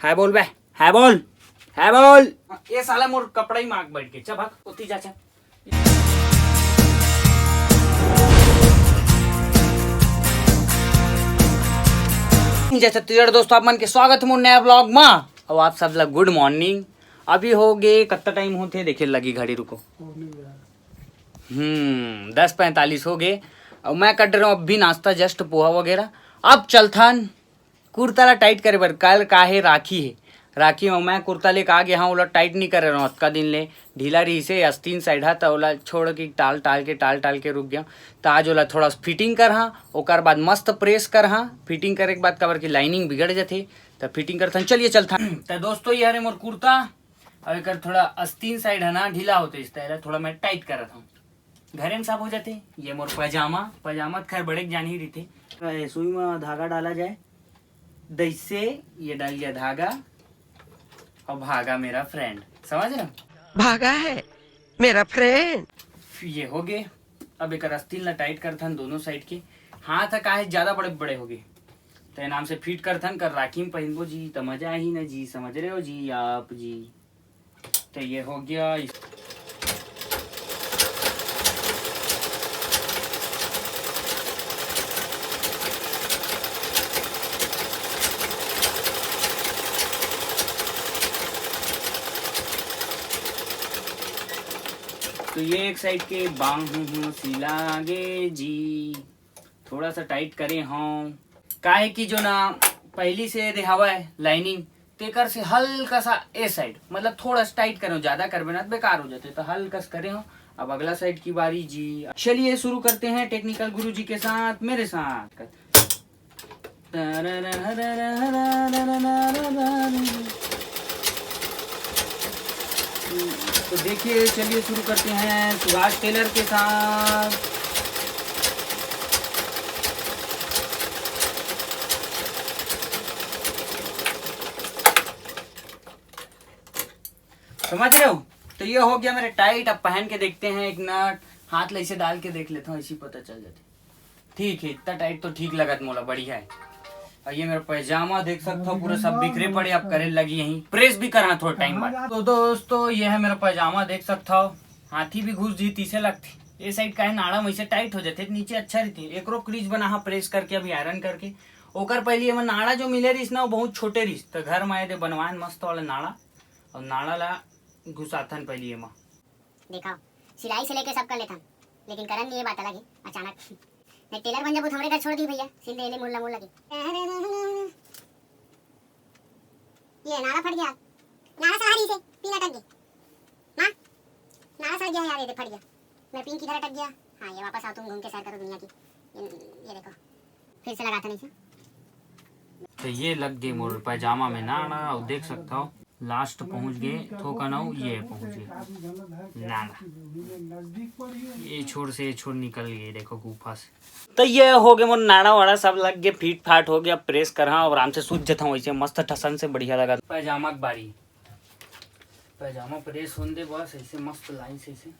हाय बोल बे, हाय बोल, हाय बोल। ये साला मोर कपड़ा ही मांग बैठ के, चल भाग उती जा। चल जैसे तुझे दोस्तों आप मन के स्वागत है मोर नया ब्लॉग में। और आप सब लोग गुड मॉर्निंग। अभी हो गए कितना टाइम होते देखिए, लगी घड़ी रुको। 10:45 हो गए और मैं कर रहा हूँ अभी नाश्ता, जस्ट पोहा वगैरह। अब चलथन कुर्ता टाइट करे बर, कल काहे राखी है। राखी में मैं कुर्ता लेके आ गया हाँ, ओला टाइट नहीं कर रहा हूँ अतका दिन ले। ढीला रही से अस्तीन साइड हा तो ओला छोड़ के टाल टाल के रुक गया। तो आज ओला थोड़ा फिटिंग कर हाँ, ओकर बाद मस्त प्रेस कर हाँ। फिटिंग करे के बाद कबर की लाइनिंग बिगड़ जाती तो फिटिंग करथन। चलिए चलता तो दोस्तों ये हरे मोर कुर्ता और एक थोड़ा अस्तीन साइड है ना ढीला होते इस तरह थोड़ा मैं टाइट कर रहा हूँ। घरे में सब हो जाते। ये मोर पजामा खैर बड़े जान ही रही थे। सुई में धागा डाला जाए दैसे, ये डाल लिया धागा और भागा मेरा फ्रेंड, समझ रहे हो? भागा है मेरा फ्रेंड। ये हो गए। अब एक अस्तीन ला टाइट करथन दोनों साइड के। हाथ का है ज्यादा बड़े बड़े हो गए तो नाम से फिट करथन कर राखी में पहनबो जी तो मजा ही ना जी, समझ रहे हो जी आप जी। तो ये हो गया। तो ये एक साइड के बांग हूँ सिलागे जी, थोड़ा सा टाइट करे हाँ। काहे की जो ना पहली से हवा है लाइनिंग तेकर से हल्का सा ए साइड मतलब थोड़ा सा टाइट करो, ज्यादा करबे ना बेकार हो जाते तो हल्का सा करे हो। अब अगला साइड की बारी जी। चलिए शुरू करते हैं टेक्निकल गुरु जी के साथ, मेरे साथ। तो देखिए चलिए शुरू करते हैं सुभाष टेलर के साथ। समझ रहे हो? तो ये हो गया मेरे टाइट। अब पहन के देखते हैं एक नट हाथ ले से डाल के देख लेता हूँ, इसी पता चल जाती। ठीक है, इतना टाइट तो ठीक लगा मोला, बढ़िया है। और ये मेरा पैजामा देख सकते हो पूरा सब बिखरे पड़े, अब करे लगी यहीं प्रेस भी करना थोड़ा टाइम बाद। तो दोस्तों ये है मेरा पैजामा देख सकते हो, हाथी भी घुस जी तीसे लगती। ये साइड का है नाड़ा वैसे टाइट हो जाते नीचे अच्छा रहती। एक क्रीज बना हाँ प्रेस करके अभी आयरन करके। ओकर पहले हमें नाड़ा जो मिले रही ना वो बहुत छोटे रही तो घर में आए थे बनवान मस्त वाला नाड़ा। और नाड़ा ला घुसाथन पहले एमा देखा सिलाई से लेके सब कर लेथन, लेकिन करन ये बात अलग है अचानक नहीं टेलर बन जाबो हमरे घर छोड़ दी भैया सिल दे ले मुल्ला मुल्ला के। ये नाड़ा फट गया, नाड़ा सहारी से पिन अटक गई। हां नाड़ा सड़ गया यार, ये फट गया। मैं पिन किधर अटक गया? हां ये वापस आओ, तुम घूम के सैर करो दुनिया की। ये देखो फिर से लगाता नहीं से। तो ये लग गई मोर पैजामा में नाड़ा और देख सकता हो लास्ट पहुंच गए थोका ना ये पहुंच गए नाड़ा। ये छोर से छोर निकल गए देखो गुफा से। तो ये हो गए मोर नाड़ा वाड़ा सब लग गए, फीट फाट हो गया। प्रेस कर हाँ और आराम से सूझ जाता हूँ वैसे मस्त ठसन से बढ़िया लगा। पैजामा की बारी, पैजामा प्रेस होने दे बस ऐसे मस्त लाइन से ऐसे।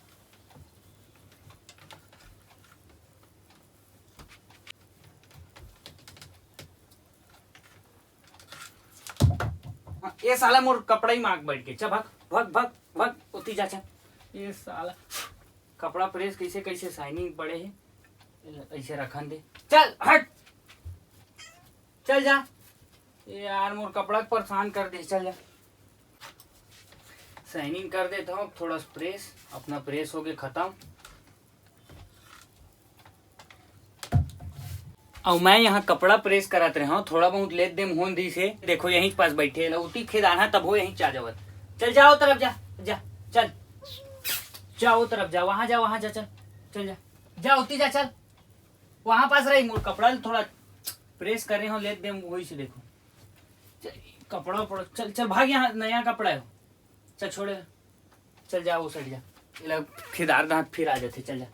ये साला मोर कपड़ा ही मांग बैठ के, चल भाग भाग भाग भाग उती जा। चल ये साला कपड़ा प्रेस कैसे कैसे शाइनिंग पड़े है ऐसे रखन दे। चल हट, चल जा। ये यार मोर कपड़ा परेशान कर दे, चल जा। शाइनिंग कर देता हूँ थोड़ा प्रेस, अपना प्रेस हो गया खत्म। और मैं यहाँ कपड़ा प्रेस कराते रहा हूँ, थोड़ा बहुत लेट देम होन दी से। देखो यहीं पास बैठे उती खेदाना तब हो यहीं चा जावत। चल जाओ तरफ जा जा, चल जाओ तरफ जा, वहां जा वहां जा, चल चल जा जा उती जा, चल वहां पास रही मोर कपड़ा थोड़ा प्रेस कर रहे हो लेट देम वही से। देखो कपड़ा पड़ो, चल चल भाग, यहाँ नया कपड़ा है। चल छोड़े, चल जा वो साइड जा, खिदार दांत फिर आ जाते। चल जा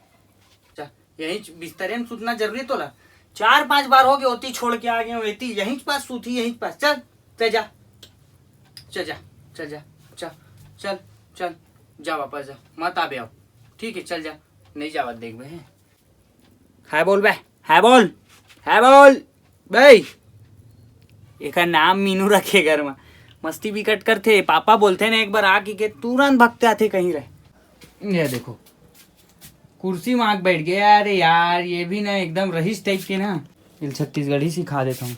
चल, यहीं बिस्तरे में सुतना जरूरी तो ला। 4-5 बार हो गए होती छोड़ के आ गए होती यहीं पास सूती यहीं पास। चल चल जा, चल जा चल जा, चल चल चल जा वापस जा, मत आबे आओ ठीक है। चल जा, नहीं जावत देख बे। हाय बोल बे, हाय बोल, हाय बोल भाई। एक नाम मीनू रखे घर में मस्ती भी कट करते। पापा बोलते ना एक बार आके के तुरंत भगते आते कहीं रहे। ये देखो कुर्सी में आके बैठ गया। अरे यार ये भी ना एकदम रहीस टाइप के ना, छत्तीसगढ़ी सिखा देता हूँ।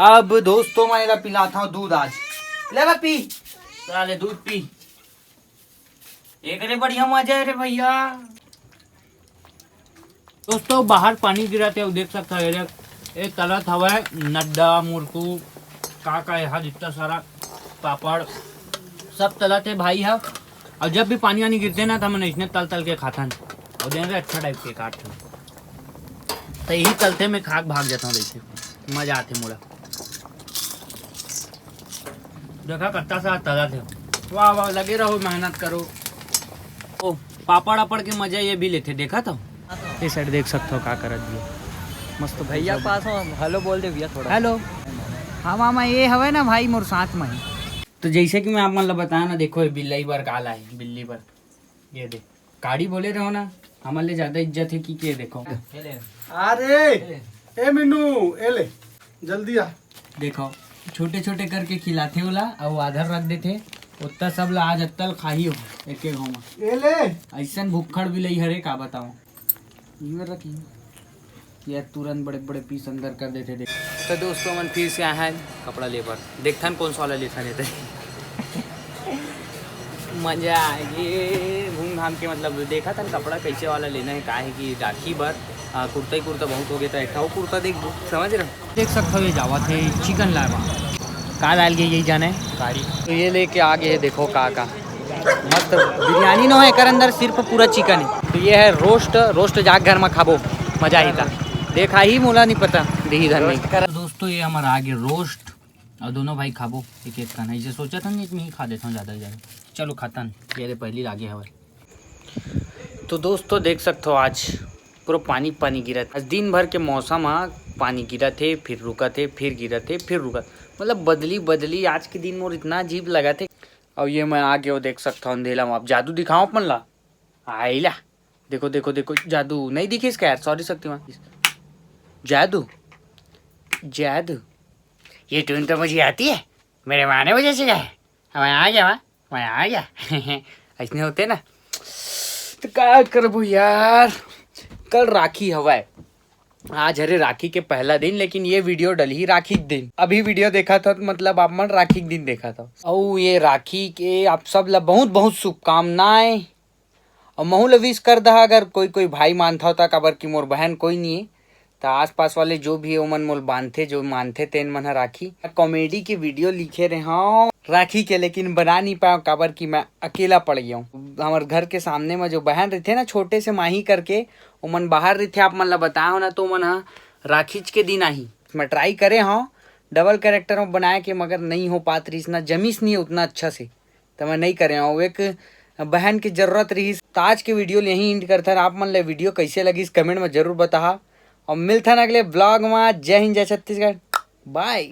अब दोस्तों मैं पिलाता हूँ दूध आज। ले बा पी, साले दूध पी। एक रे बढ़िया मजा है रे भैया। दोस्तों बाहर पानी गिराते हो, देख सकता है ये तलत हवा है नड्डा मुरकू का यहाँ जितना सारा पापड़ सब तलत है भाई है। और जब भी पानी वानी गिरते ना तो हम इसने तल तल के खाता और देने रहे अच्छा टाइप के काट तो यही तलते में खाक भाग जाता हूँ। देखिए मजा आते मोड़ा। देखा कत्ता सा तला थे। वाह वाह लगे रहो मेहनत करो। ओ पापड़ वापड़ के मजा ये भी लेते। देखा था ये साइड देख सकते हो का करत दिया मस्त। भैया के पास हो, हेलो बोल दे भैया थोड़ा। हेलो। हाँ मामा ये हवे ना भाई मोर साथ में ही। तो जैसे कि मैं आप मतलब बताया ना, देखो ये बिल्ली पर काला है, बिल्ली पर ये देख काड़ी बोले रहो ना, हमारे ज्यादा इज्जत है कि के देखो। अरे ए मिनू ए ले जल्दी आ। देखो छोटे छोटे करके खिलाते होला और आधर रख देते उतना सब ला आज अत्तल खाही हो एक एक घोमा। ए ले ऐसा भुक्खड़ भी लई हरे का बताओ रखी यार तुरंत बड़े बड़े पीस अंदर कर देते। देख तो दोस्तों मन फिर से आया है कपड़ा लेबर। देखता कौन सा वाला लेता लेते मजा आएगी घूम घाम के। मतलब देखा था कपड़ा कैसे वाला लेना है, का है कि राखी बार कुर्ता ही कुर्ता बहुत हो गया था। एक वो कुर्ता देख समझ रहे देख सकते हो। ये जावा थे चिकन लावा का डाल के यही जाना है गाड़ी। तो ये लेके आ गए देखो का मस्त बिरयानी नो है कर अंदर सिर्फ पूरा चिकन है। तो ये है रोस्ट। रोस्ट जाग घर में खाबो मजा ही था। देखा ही मोला नहीं पता दही धर नहीं कर। दोस्तों ये हमारा आगे रोस्ट और दोनों भाई खाबो एक एक खाना। इसे सोचा था नहीं मैं ही खा देता हूँ ज़्यादा से ज़्यादा। चलो खाता नहीं ये पहली लागे हवा। तो दोस्तों देख सकते हो आज पूरा पानी पानी गिरा था। आज दिन भर के मौसम पानी गिरा थे फिर रुका थे फिर गिरा थे फिर रुका, मतलब बदली बदली आज के दिन मोर इतना अजीब लगा थे। और ये मैं आगे वो देख सकता हूँ अंधेला में। आप जादू दिखाओ अपन ला आईला। देखो देखो देखो जादू नहीं दिखे इसका यार, सॉरी शक्तिमान। जादू जादू ये ट्यून तो मुझे आती है, मेरे माने वजह से जाए मैं आ गया मैं आ गया ऐसे होते ना। तो क्या करबो यार। कल राखी हवा है, आज अरे राखी के पहला दिन, लेकिन ये वीडियो डल ही राखी के दिन। अभी वीडियो देखा था तो मतलब आप मन राखी के दिन देखा था। और ये राखी के आप सब ला बहुत बहुत शुभकामनाएं। और महू ला विश कर दहा अगर कोई कोई भाई मानता होता काबर की मोर बहन कोई नहीं है तो आस पास वाले जो भी है ओमन मोल बांधते जो मानते तेन मन राखी। कॉमेडी की वीडियो लिखे रहे हाँ राखी के, लेकिन बना नहीं पाया काबर की मैं अकेला पड़ गया हूँ। हमारे घर के सामने में जो बहन रहते ना छोटे से माही करके ओमन बाहर रहते। आप मन ला बताया हो ना तो मन हाँ राखी के दिन आई मैं ट्राई करे हाँ डबल कैरेक्टर में बनाए के, मगर नहीं हो पात रही ना जमीस नहीं है उतना अच्छा से तो मैं नहीं करे हूँ। एक बहन की जरूरत रही। तो आज के वीडियो यहीं एंड करता है। आप मन ले वीडियो कैसे लगी इस कमेंट में जरूर बता। और मिलता है अगले ब्लॉग में। जय हिंद जय छत्तीसगढ़ बाय।